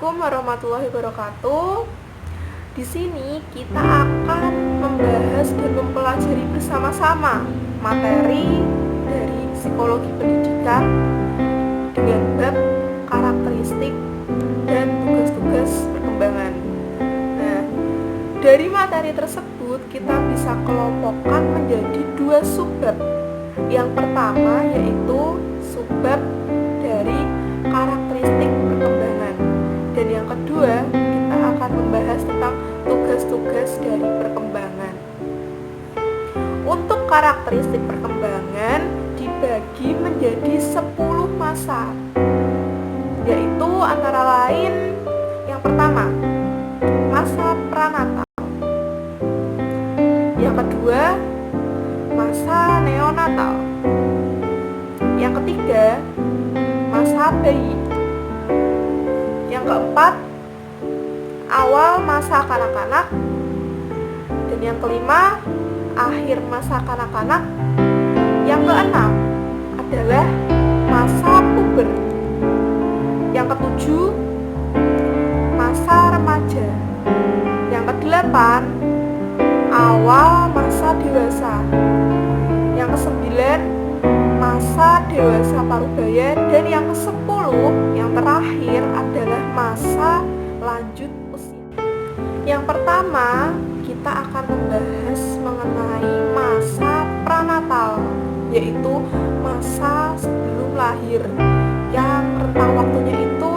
Assalamualaikum warahmatullahi wabarakatuh. Di sini kita akan membahas dan mempelajari bersama-sama materi dari psikologi pendidikan dengan bab karakteristik dan tugas-tugas perkembangan. Nah, dari materi tersebut kita bisa kelompokkan menjadi dua subbab. Yang pertama yaitu subbab dari karakteristik perkembangan, dan yang kedua kita akan membahas tentang tugas-tugas dari perkembangan. Untuk karakteristik perkembangan dibagi menjadi 10 masa, yaitu antara lain yang pertama masa pranatal, yang kedua masa neonatal, yang ketiga masa bayi, yang keempat awal masa kanak-kanak, dan yang kelima akhir masa kanak-kanak, yang keenam adalah masa puber, yang ketujuh masa remaja, yang kedelapan awal masa dewasa, yang kesembilan masa dewasa parubaya, dan yang ke-10 yang terakhir adalah masa lanjut usia. Yang pertama kita akan membahas mengenai masa pranatal, yaitu masa sebelum lahir, yang rentang waktunya itu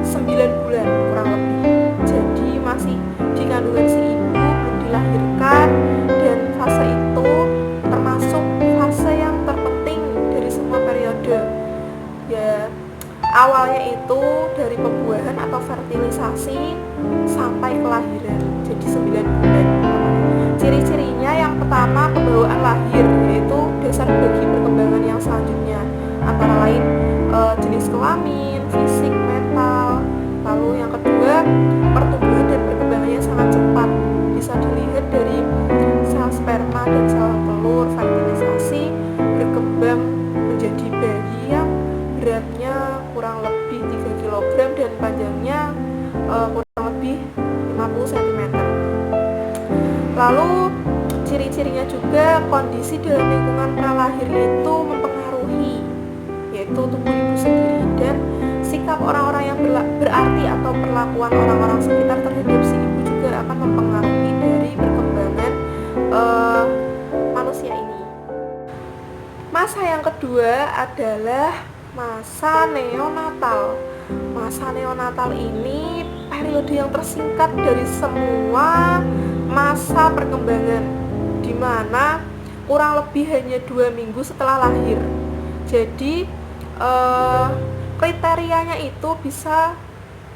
9 bulan kurang lebih. Jadi masih di kandungan si ibu, belum dilahirkan, dan fase itu termasuk fase yang terpenting dari semua periode. Ya, awalnya itu dari pembuahan atau fertilisasi sampai kelahiran, jadi 9 bulan. Ciri-cirinya yang pertama pembawaan lahir, yaitu dasar bagi perkembangan yang selanjutnya, antara lain jenis kelamin, fisik, mental. Lalu yang kedua pertumbuhan dan perkembangannya sangat cepat, bisa dilihat dari sel sperma dan sel telur fertilisasi berkembang menjadi bayi yang beratnya kurang lebih 3 kg dan panjangnya kurang lebih 50 cm. Lalu ciri-cirinya juga kondisi dalam lingkungan pralahir itu mempengaruhi, yaitu tubuh ibu sendiri dan sikap orang-orang yang berarti atau perlakuan orang-orang sekitar terhadap si ibu juga akan mempengaruhi dari perkembangan manusia ini. Masa yang kedua adalah masa neonatal. Masa neonatal ini periode yang tersingkat dari semua masa perkembangan, di mana kurang lebih hanya 2 minggu setelah lahir. Jadi kriterianya itu bisa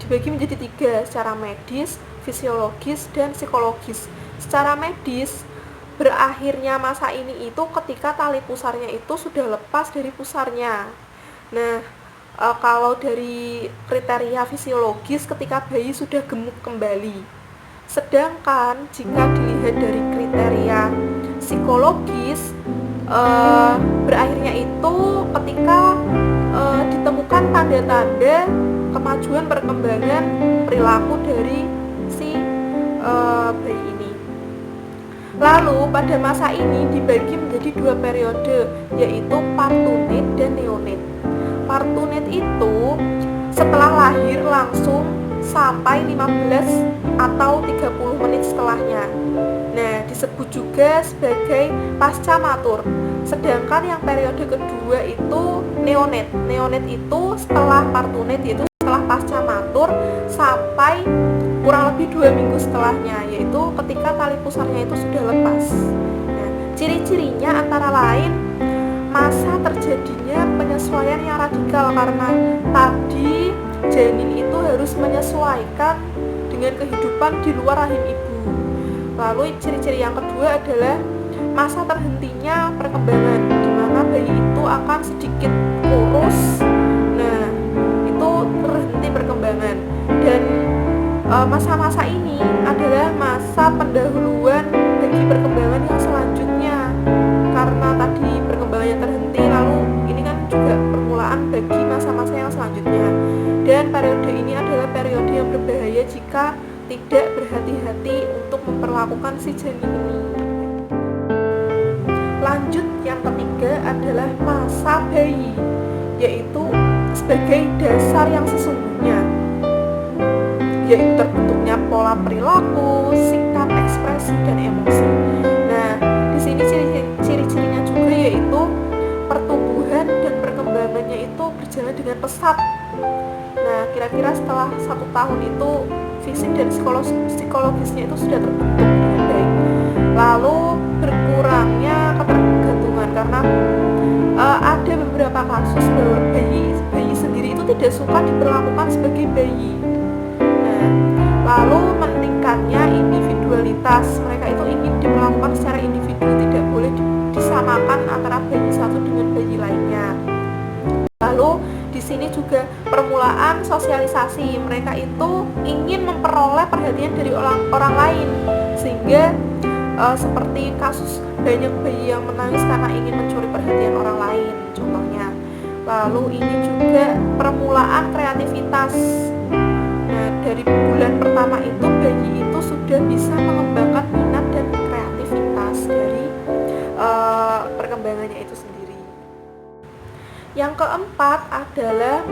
dibagi menjadi 3, secara medis, fisiologis, dan psikologis. Secara medis, berakhirnya masa ini itu ketika tali pusarnya itu sudah lepas dari pusarnya. Nah, kalau dari kriteria fisiologis ketika bayi sudah gemuk kembali. Sedangkan jika dilihat dari kriteria psikologis, berakhirnya itu ketika ditemukan tanda-tanda kemajuan perkembangan perilaku dari si bayi ini. Lalu pada masa ini dibagi menjadi 2 periode, yaitu partunate dan neonate. Partunate itu setelah lahir langsung sampai 15 atau 30 menit setelahnya. Nah, disebut juga sebagai pasca matur. Sedangkan yang periode kedua itu neonate. Neonate itu setelah partunate, yaitu setelah pasca matur sampai kurang lebih 2 minggu setelahnya, yaitu ketika tali pusarnya itu sudah lepas. Nah, ciri-cirinya antara lain masa terjadinya penyesuaian yang radikal, karena tadi janin itu harus menyesuaikan dengan kehidupan di luar rahim ibu. Lalu ciri-ciri yang kedua adalah masa terhentinya perkembangan, di mana bayi itu akan sedikit kurus. Nah, itu terhenti perkembangan. Dan masa-masa ini adalah masa pendahuluan bagi perkembangan yang selanjutnya, karena tadi perkembangannya terhenti, lalu ini kan juga permulaan bagi masa-masa yang selanjutnya. Dan periode ini adalah periode yang berbeda jika tidak berhati-hati untuk memperlakukan si janin ini. Lanjut, yang ketiga adalah masa bayi, yaitu sebagai dasar yang sesungguhnya, yaitu terbentuknya pola perilaku, sikap, ekspresi, dan emosi. Nah, di sini ciri-cirinya juga yaitu pertumbuhan dan perkembangannya itu berjalan dengan pesat. Nah, kira-kira setelah 1 tahun itu fisik dan psikologisnya itu sudah terbentuk dengan baik. Lalu berkurangnya ketergantungan karena ada beberapa kasus bahwa bayi sendiri itu tidak suka diperlakukan sebagai bayi. Nah, lalu meningkatnya individualitas, mereka itu ingin diperlakukan secara individu, tidak boleh disamakan antara bayi satu dengan bayi lainnya. Lalu di sini juga permulaan sosialisasi, mereka itu ingin memperoleh perhatian dari orang lain, sehingga seperti kasus banyak bayi yang menangis karena ingin mencuri perhatian orang lain contohnya. Lalu ini juga permulaan kreativitas. Nah, dari bulan pertama itu bayi itu sudah bisa mengembangkan minat dan kreativitas dari perkembangannya itu sendiri. Yang keempat adalah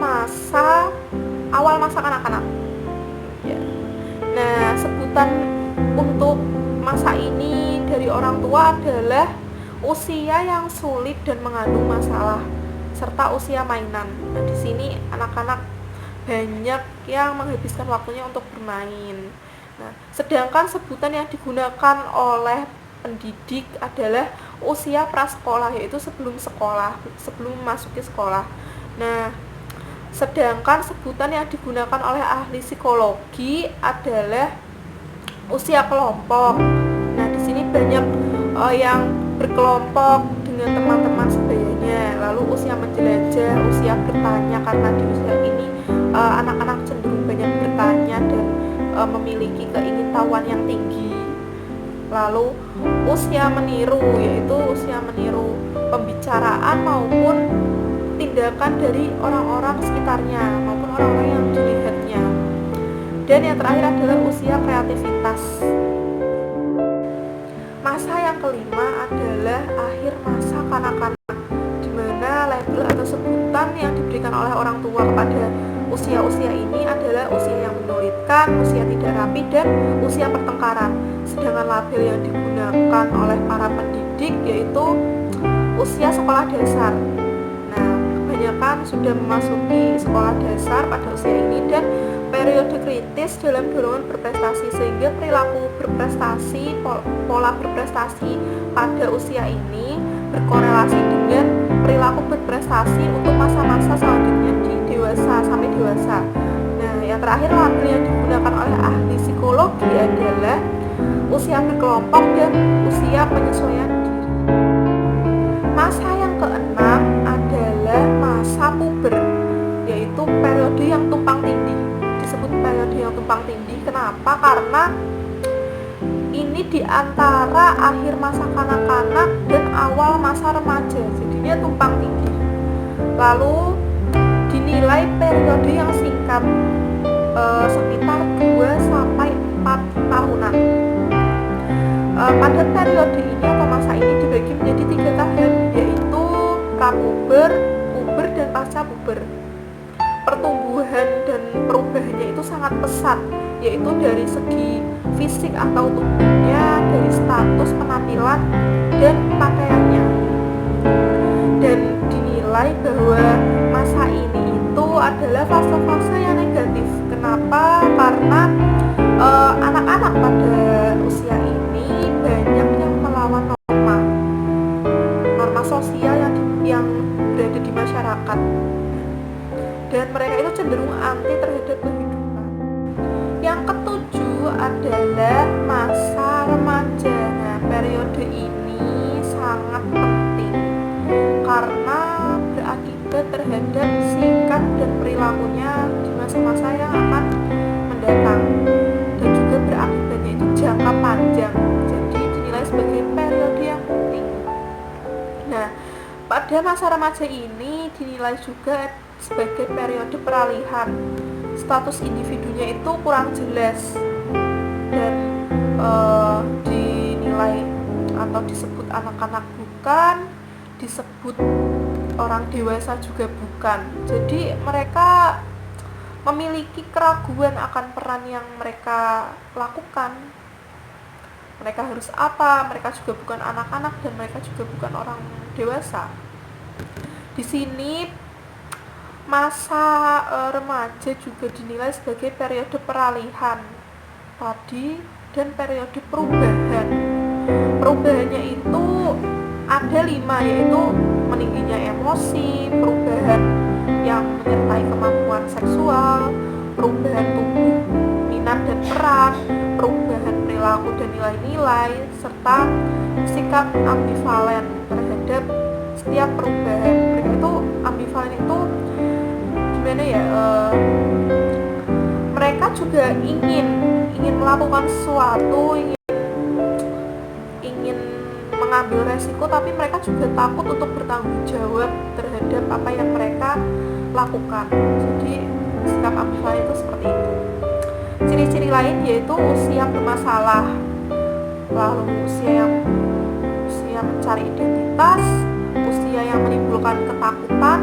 awal masa kanak-kanak ya. Nah, sebutan untuk masa ini dari orang tua adalah usia yang sulit dan mengandung masalah serta usia mainan. Nah, di sini anak-anak banyak yang menghabiskan waktunya untuk bermain. Nah, sedangkan sebutan yang digunakan oleh pendidik adalah usia prasekolah, yaitu sebelum memasuki sekolah. Nah, sedangkan sebutan yang digunakan oleh ahli psikologi adalah usia kelompok. Nah, di sini banyak yang berkelompok dengan teman-teman sebayanya. Lalu usia menjelajah, usia bertanya, karena di usia ini anak-anak cenderung banyak bertanya dan memiliki keingintahuan yang tinggi. Lalu usia meniru, yaitu usia meniru pembicaraan maupun tindakan dari orang-orang sekitarnya maupun orang-orang yang dilihatnya. Dan yang terakhir adalah usia kreativitas. Masa yang kelima adalah akhir masa kanak-kanak, di mana label atau sebutan yang diberikan oleh orang tua kepada usia-usia ini adalah usia yang menyulitkan, usia tidak rapi, dan usia pertengkaran. Sedangkan label yang digunakan oleh para pendidik yaitu usia sekolah dasar. Nah, kebanyakan sudah memasuki sekolah dasar pada usia ini dan periode kritis dalam dorongan berprestasi, sehingga perilaku berprestasi, pola berprestasi pada usia ini berkorelasi dengan perilaku berprestasi untuk masa-masa selanjutnya di dewasa sampai dewasa. Nah, yang terakhir label yang digunakan oleh ahli psikologi adalah usia berkelompok dan usia penyesuaian diri. Masa yang keenam adalah masa puber, yaitu periode yang tumpang tindih. Disebut periode yang tumpang tindih kenapa? Karena ini di antara akhir masa kanak-kanak dan awal masa remaja, jadinya tumpang tindih. Lalu dinilai periode yang singkat, sekitar 2-4 tahunan. Pada periode ini atau masa ini dibagi menjadi 3 tahap, yaitu prapuber, puber, dan pasca puber. Pertumbuhan dan perubahannya itu sangat pesat, yaitu dari segi fisik atau tubuhnya, dari status penampilan dan pakaiannya. Dan dinilai bahwa masa ini itu adalah fase-fase yang negatif. Kenapa? Karena anak-anak pada usia ini banyak yang melawan norma sosial yang berada di masyarakat, dan mereka itu cenderung anti terhadap kehidupan. Yang ketujuh adalah masa remaja. Nah, periode ini sangat penting karena berakibat terhadap sikap dan perilakunya di masa-masa yang akan mendatang, dan juga berakibatnya itu jangka panjang, jadi dinilai sebagai periode yang penting. Nah, pada masa remaja ini dinilai juga sebagai periode peralihan, status individunya itu kurang jelas dan dinilai atau disebut anak-anak bukan, disebut orang dewasa juga bukan. Jadi mereka memiliki keraguan akan peran yang mereka lakukan. Mereka harus apa? Mereka juga bukan anak-anak dan mereka juga bukan orang dewasa. Di sini masa remaja juga dinilai sebagai periode peralihan tadi dan periode perubahan. Perubahannya itu ada 5, yaitu meningginya emosi, perubahan yang menyertai kemampuan seksual, perubahan tubuh, minat dan peran, perubahan perilaku dan nilai-nilai, serta sikap ambivalen terhadap setiap perubahan. Mereka itu ambivalen itu gimana ya? Mereka juga ingin melakukan sesuatu, ingin mengambil resiko, tapi mereka juga takut untuk bertanggung jawab terhadap apa yang mereka lakukan. Jadi sikap ambivalen itu seperti itu. Ciri-ciri lain yaitu usia bermasalah, lalu usia mencari identitas, usia yang menimbulkan ketakutan,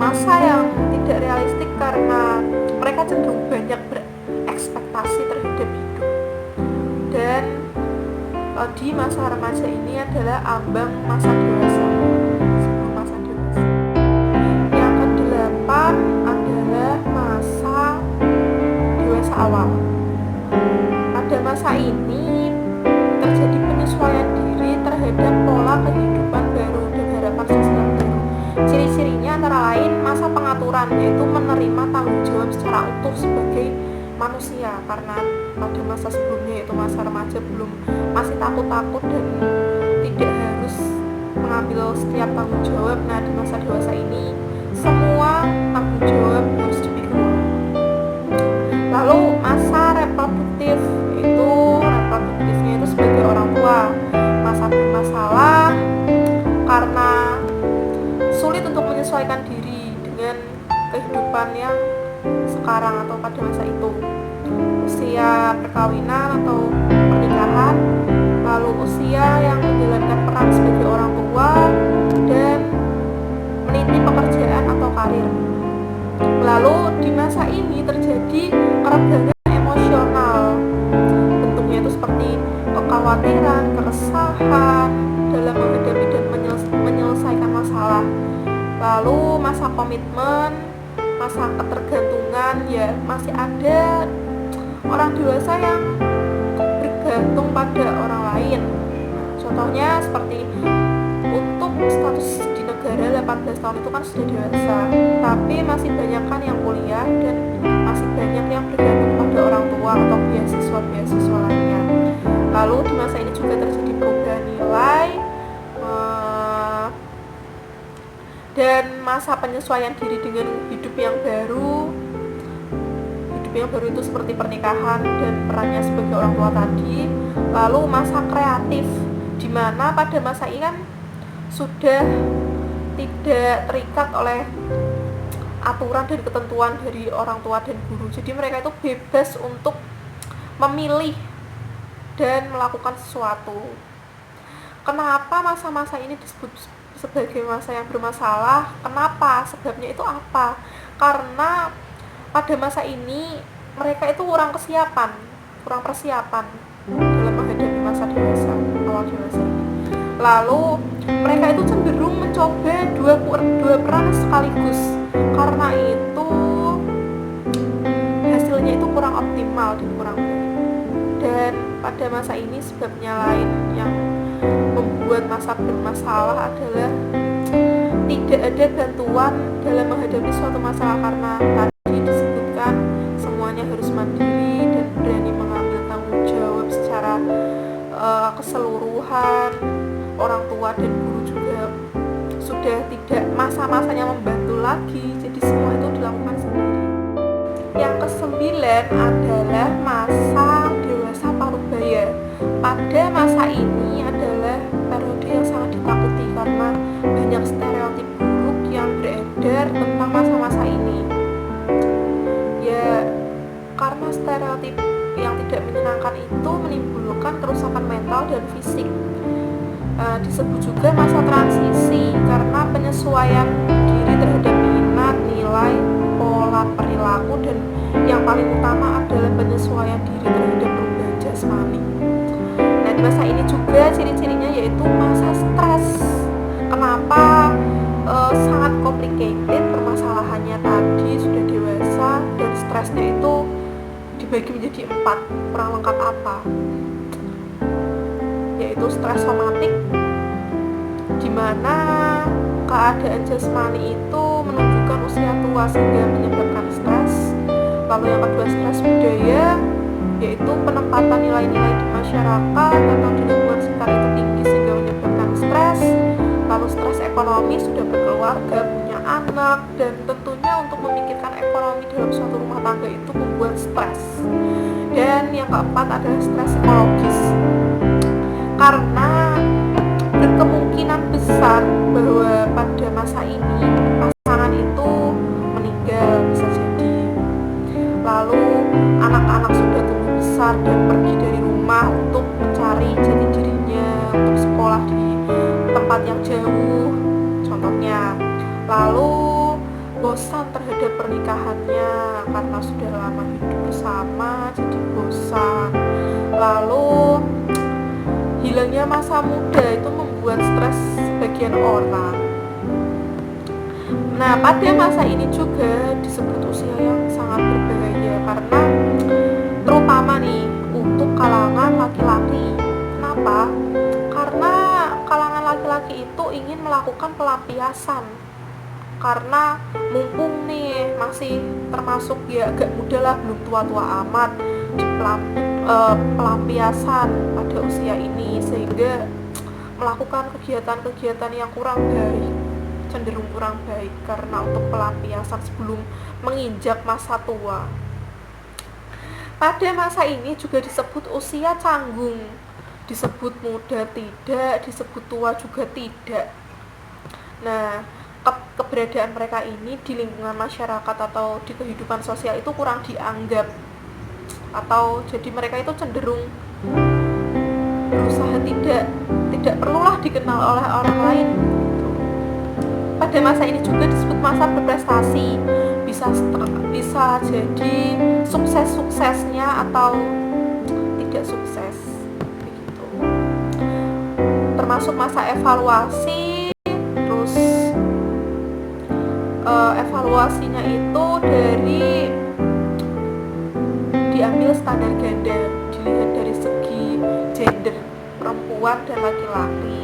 masa yang tidak realistik karena mereka cenderung banyak berekspektasi terhadap hidup. Dan di masa remaja ini adalah ambang masa dewasa, sebelum masa dewasa. Yang ke-8 adalah masa dewasa awal. Pada masa ini terjadi penyesuaian diri terhadap pola kehidupan baru dan harapan sosial baru. Ciri-cirinya antara lain masa pengaturan, yaitu menerima tanggung jawab secara utuh sebagai manusia, karena pada masa sebelumnya yaitu masa remaja masih takut-takut dan tidak harus mengambil setiap tanggung jawab. Nah, di masa dewasa ini semua tanggung jawab harus dipikul. Lalu masa reproduktif, yaitu reproduktifnya itu sebagai orang tua, masa bermasalah karena sulit untuk menyesuaikan diri dengan kehidupan yang sekarang atau pada masa itu. Usia perkawinan atau pernikahan, lalu usia yang menjalankan peran sebagai orang tua dan meniti pekerjaan atau karir. Lalu di masa ini terjadi keregangan emosional, bentuknya itu seperti kekhawatiran, keresahan dalam menghadapi dan menyelesaikan masalah. Lalu masa komitmen, masa ketergantungan, ya masih ada orang dewasa yang bergantung pada orang lain. Contohnya seperti untuk status di negara 18 tahun itu kan sudah dewasa, tapi masih banyak kan yang kuliah dan masih banyak yang bergantung pada orang tua atau beasiswa lainnya. Lalu di masa ini juga terjadi perubahan nilai dan masa penyesuaian diri dengan hidup yang baru. Hidup yang baru itu seperti pernikahan dan perannya sebagai orang tua tadi. Lalu masa kreatif, di mana pada masa ini kan sudah tidak terikat oleh aturan dan ketentuan dari orang tua dan guru. Jadi mereka itu bebas untuk memilih dan melakukan sesuatu. Kenapa masa-masa ini disebut sebagai masa yang bermasalah? Kenapa? Sebabnya itu apa? Karena pada masa ini mereka itu kurang persiapan dalam menghadapi masa dewasa, awal dewasa ini. Lalu mereka itu cenderung mencoba dua peran sekaligus. Karena itu hasilnya itu kurang optimal dan kurang baik. Dan pada masa ini sebabnya lain yang membuat masa bermasalah adalah tidak ada bantuan dalam menghadapi suatu masalah, karena tadi disebutkan semuanya harus mandiri dan berani mengambil tanggung jawab secara keseluruhan. Orang tua dan guru juga sudah tidak masa-masanya membantu lagi, jadi semua itu dilakukan sendiri. Yang ke-9 adalah masa dewasa parubaya. Pada masa ini adalah periode yang sangat ditakuti karena banyak stereotip buruk yang beredar tentang masa-masa ini. disebut juga masa transisi karena penyesuaian diri terhadap minat, nilai, pola perilaku, dan yang paling utama adalah penyesuaian diri terhadap perubahan jasmani. Nah, di masa ini juga ciri-cirinya yaitu masa stres. Kenapa sangat complicated permasalahannya tadi, sudah dewasa dan stresnya itu dibagi menjadi 4. Kurang lengkap apa? Yaitu stres somatik, di mana keadaan jasmani itu menunjukkan usia tua sehingga menyebabkan stres. Lalu yang kedua stres budaya, yaitu penempatan nilai-nilai di masyarakat atau di lingkungan sekitar itu tinggi sehingga menyebabkan stres. Lalu stres ekonomi, sudah berkeluarga, punya anak, dan tentunya untuk memikirkan ekonomi dalam suatu rumah tangga itu membuat stres. Dan yang keempat adalah stres psikologis, karena berkemungkinan besar bahwa pada masa ini pasangan itu meninggal, bisa jadi. Lalu anak-anak sudah tumbuh besar dan pergi dari rumah untuk mencari jati dirinya, untuk sekolah di tempat yang jauh contohnya. Lalu bosan terhadap pernikahannya karena sudah lama hidup bersama, jadi bosan. Lalu hilangnya masa muda itu membuat stres sebagian orang. Nah, pada masa ini juga disebut usia yang sangat berbahaya karena terutama nih untuk kalangan laki-laki. Kenapa? Karena kalangan laki-laki itu ingin melakukan pelampiasan. Karena mumpung nih masih termasuk ya agak muda lah, belum tua-tua amat, di pelampiasan pada usia ini, sehingga melakukan kegiatan-kegiatan yang kurang baik, cenderung kurang baik karena untuk pelampiasan sebelum menginjak masa tua. Pada masa ini juga disebut usia canggung, disebut muda tidak, disebut tua juga tidak. Nah, keberadaan mereka ini di lingkungan masyarakat atau di kehidupan sosial itu kurang dianggap, atau jadi mereka itu cenderung berusaha tidak perlulah dikenal oleh orang lain. Pada masa ini juga disebut masa berprestasi, bisa jadi sukses-suksesnya atau tidak sukses begitu. Termasuk masa evaluasi, terus evaluasinya itu dari diambil standar ganda, dilihat dari segi gender, perempuan dan laki-laki.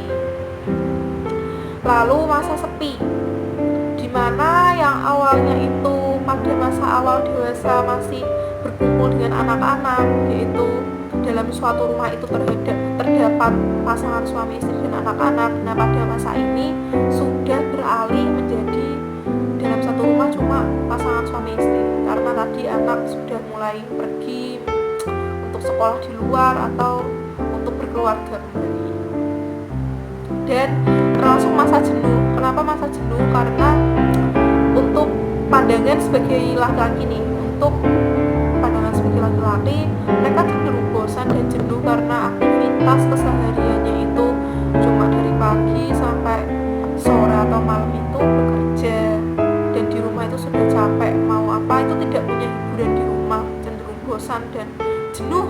Lalu masa sepi, dimana yang awalnya itu pada masa awal dewasa masih berkumpul dengan anak-anak, yaitu dalam suatu rumah itu terdapat pasangan suami istri dan anak-anak. Nah, pada masa ini sudah beralih menjadi dalam satu rumah cuma pasangan suami istri, karena tadi anak sudah mulai pergi untuk sekolah di luar atau untuk berkeluarga kembali. Dan termasuk masa jenuh. Kenapa masa jenuh? Karena untuk pandangan sebagai laki-laki nih, untuk pandangan sebagai laki-laki, mereka cenderung bosan dan jenuh karena aktivitas kesehariannya itu cuma dari pagi sampai sore atau malam itu bekerja, dan di rumah itu sudah capek, mau apa itu tidak punya hiburan di rumah, cenderung bosan dan jenuh.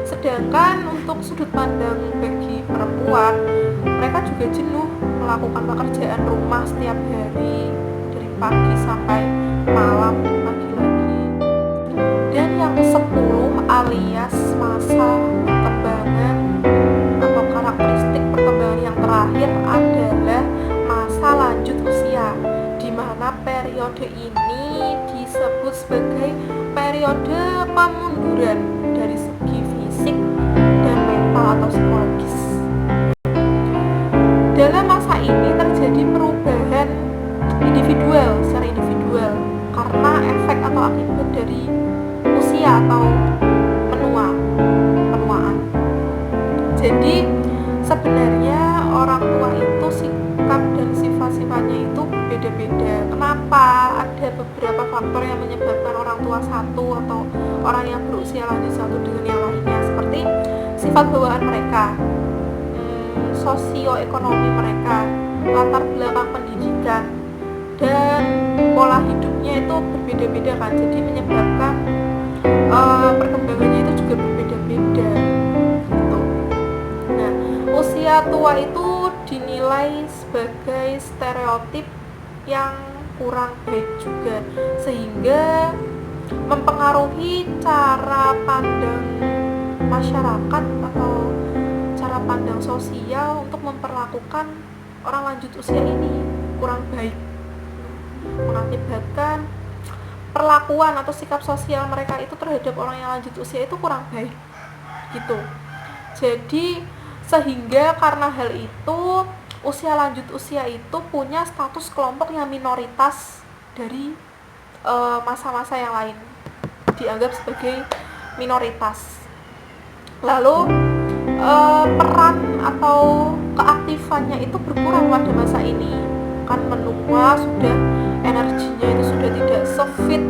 Sedangkan untuk sudut pandang bagi perempuan, mereka juga jenuh melakukan pekerjaan rumah setiap hari dari pagi sampai malam dan pagi lagi. Dan yang ke-10 alias masa perkembangan atau karakteristik perkembangan yang terakhir adalah masa lanjut usia, di mana periode ini disebut sebagai periode pemunduran dari segi fisik dan mental atau psikologis. Dalam masa ini terjadi perubahan secara individual karena efek atau akibat dari usia atau penuaan. Jadi sebenarnya orang tua itu sikap dan sifat-sifatnya itu berbeda-beda. Kenapa? Ada beberapa faktor yang menyebabkan orang tua satu atau orang yang berusia lanjut satu dengan yang lainnya, seperti sifat bawaan mereka. sosioekonomi mereka, latar belakang pendidikan, dan pola hidupnya itu berbeda-beda kan, jadi menyebabkan perkembangannya itu juga berbeda-beda gitu. Nah, usia tua itu dinilai sebagai stereotip yang kurang baik juga, sehingga mempengaruhi cara pandang masyarakat atau cara pandang sosial untuk memperlakukan orang lanjut usia ini kurang baik, mengakibatkan perlakuan atau sikap sosial mereka itu terhadap orang yang lanjut usia itu kurang baik gitu. Jadi sehingga karena hal itu usia lanjut usia itu punya status kelompok yang minoritas dari masa-masa yang lain, dianggap sebagai minoritas. Lalu peran atau keaktifannya itu berkurang pada masa ini, kan menua, sudah energinya itu sudah tidak se-fit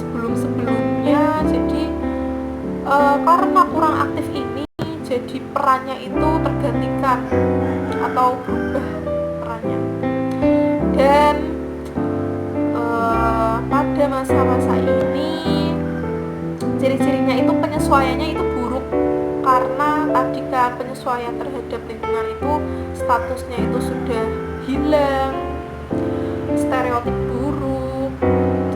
sebelum-sebelumnya. Jadi karena kurang aktif ini, jadi perannya itu tergantikan atau berubah perannya. Dan pada masa-masa ini ciri-cirinya itu penyesuaiannya itu buruk, karena tadi kan penyesuaian terhadap lingkungan itu statusnya itu sudah hilang, stereotip buruk,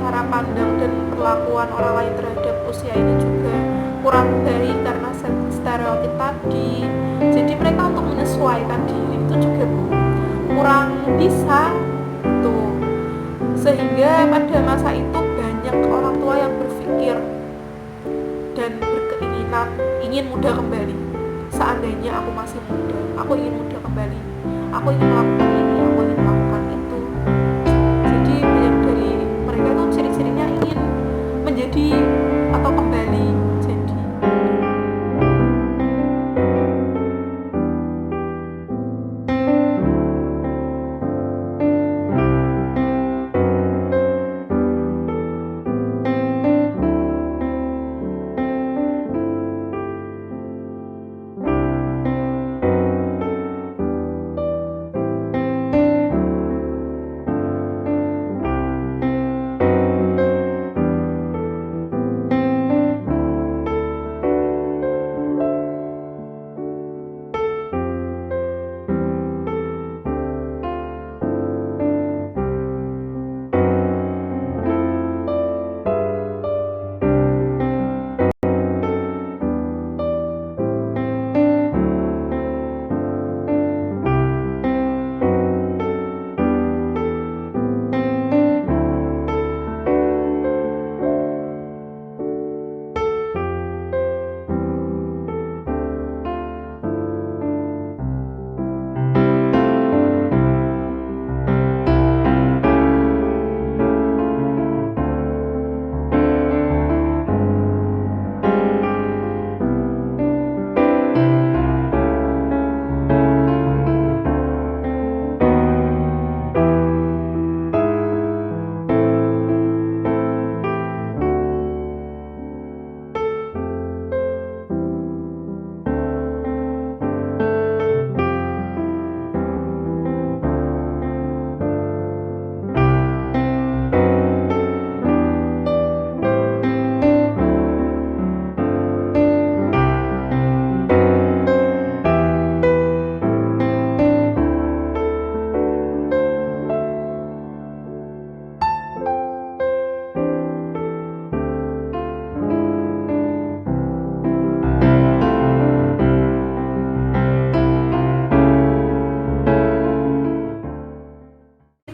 cara pandang dan perlakuan orang lain terhadap usia ini juga kurang baik karena stereotip tadi. Jadi mereka untuk menyesuaikan diri itu juga kurang bisa tuh, sehingga pada masa itu banyak orang tua yang berpikir dan berkeinginan ingin muda kembali. Seandainya aku masih muda, aku ingin muda kembali, aku ingin melakukan ini, aku ingin melakukan itu. Jadi banyak dari mereka tuh ciri-cirinya ingin menjadi atau kembali jadi.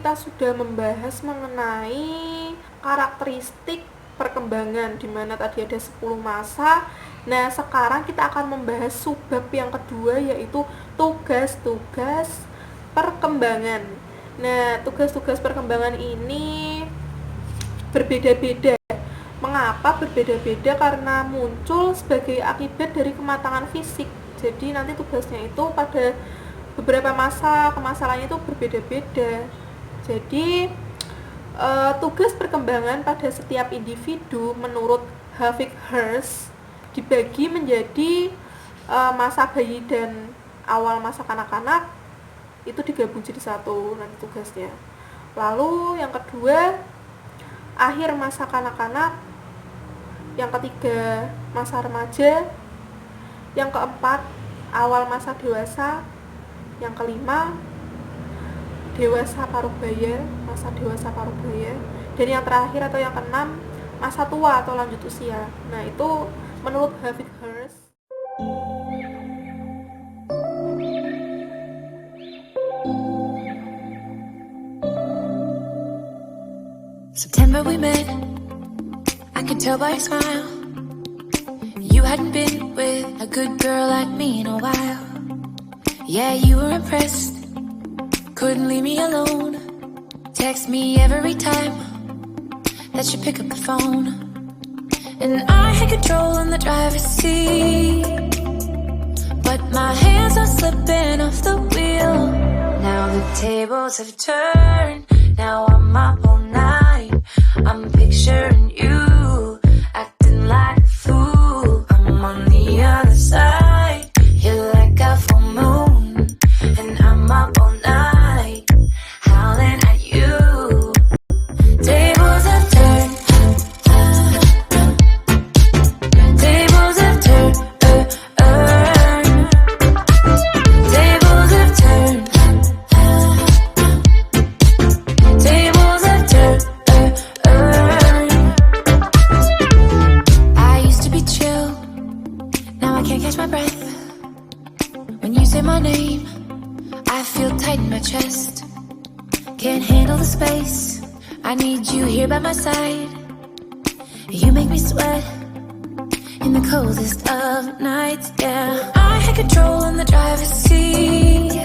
Kita sudah membahas mengenai karakteristik perkembangan, di mana tadi ada 10 masa. Nah, sekarang kita akan membahas subbab yang kedua, yaitu tugas-tugas perkembangan. Nah, tugas-tugas perkembangan ini berbeda-beda. Mengapa berbeda-beda? Karena muncul sebagai akibat dari kematangan fisik. Jadi nanti tugasnya itu pada beberapa masa kemasalannya itu berbeda-beda. Jadi tugas perkembangan pada setiap individu menurut Havik Herz dibagi menjadi masa bayi dan awal masa kanak-kanak itu digabung jadi satu nanti tugasnya. Lalu yang kedua akhir masa kanak-kanak, yang ketiga masa remaja, yang keempat awal masa dewasa, yang kelima dewasa parubaya, masa dewasa parubaya, dan yang terakhir atau yang keenam masa tua atau lanjut usia. Nah itu menurut Hafid Herz. September we met, I could tell by your smile. You hadn't been with a good girl like me in a while. Yeah, you were impressed, couldn't leave me alone. Text me every time that you pick up the phone. And I had control in the driver's seat, but my hands are slipping off the wheel. Now the tables have turned, now I'm up all night. I'm picturing you acting like a fool. I'm on the other side, you're like a full moon, and I'm up all night howling at you. Tables have turned, tables have turned, tables have turned, tables have turned. I used to be chill, now I can't catch my breath. When you say my name, I feel tight in my chest. Can't handle the space, I need you here by my side. You make me sweat in the coldest of nights, yeah. I had control in the driver's seat,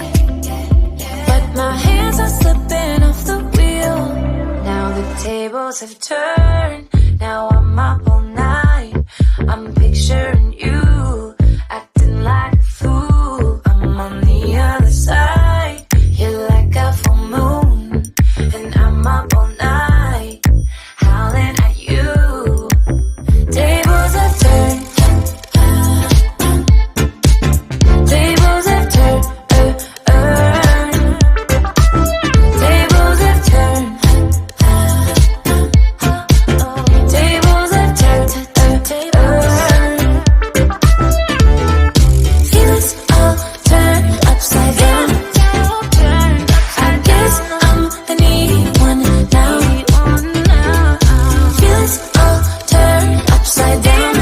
but my hands are slipping off the wheel. Now the tables have turned, now I'm up all night. I'm picturing you acting like a fool. I'm on the other side, you're like a full moon, and I'm up all night howling at you. Tables have turned, tables have turned, tables have turned, tables have turned, feelings all turned upside down. I guess I'm the needy one now. Feelings all turned upside down.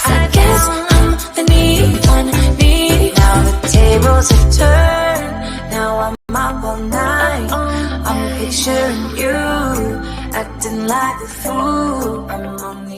I guess I'm the needy one, needy. Now the tables have turned, now I'm up all night. I'm picturing you acting like a fool. I'm on